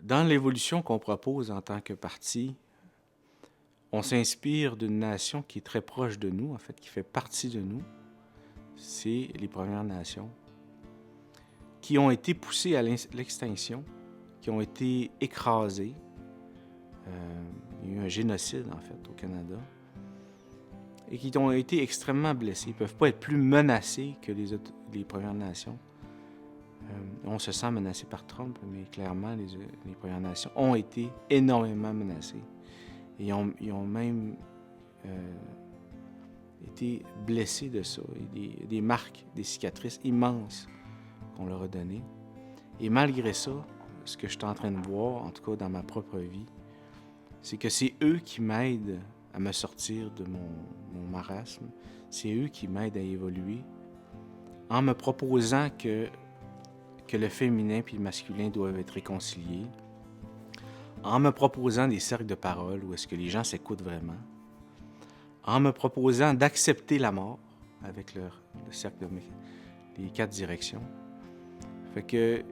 Dans l'évolution qu'on propose en tant que parti, on s'inspire d'une nation qui est très proche de nous, en fait, qui fait partie de nous. C'est les Premières Nations, qui ont été poussées à l'extinction, qui ont été écrasées. Il y a eu un génocide, en fait, au Canada, et qui ont été extrêmement blessés. Ils ne peuvent pas être plus menacés que les Premières Nations. On se sent menacé par Trump, mais clairement, les Premières Nations ont été énormément menacées. Et ils ont même été blessés de ça. Et des marques, des cicatrices immenses qu'on leur a données. Et malgré ça, ce que je suis en train de voir, en tout cas dans ma propre vie, c'est que c'est eux qui m'aident à me sortir de mon marasme. C'est eux qui m'aident à évoluer en me proposant que le féminin et le masculin doivent être réconciliés, en me proposant des cercles de parole où est-ce que les gens s'écoutent vraiment, en me proposant d'accepter la mort avec le cercle les 4 directions. Fait que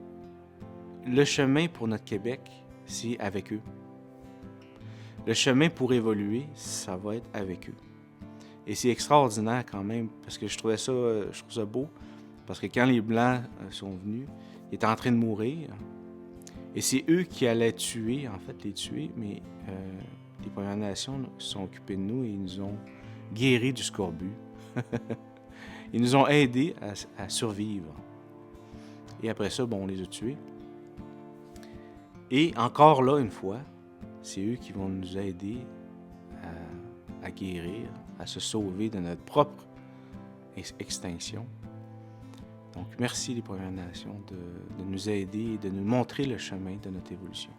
le chemin pour notre Québec, c'est avec eux. Le chemin pour évoluer, ça va être avec eux. Et c'est extraordinaire quand même, parce que je trouve ça beau, parce que quand les Blancs sont venus, ils étaient en train de mourir, et c'est eux qui allaient les tuer, mais les Premières Nations se sont occupés de nous et ils nous ont guéris du scorbut. Ils nous ont aidés à survivre. Et après ça, on les a tués. Et encore là, une fois, c'est eux qui vont nous aider à guérir, à se sauver de notre propre extinction. Donc, merci les Premières Nations de nous aider et de nous montrer le chemin de notre évolution.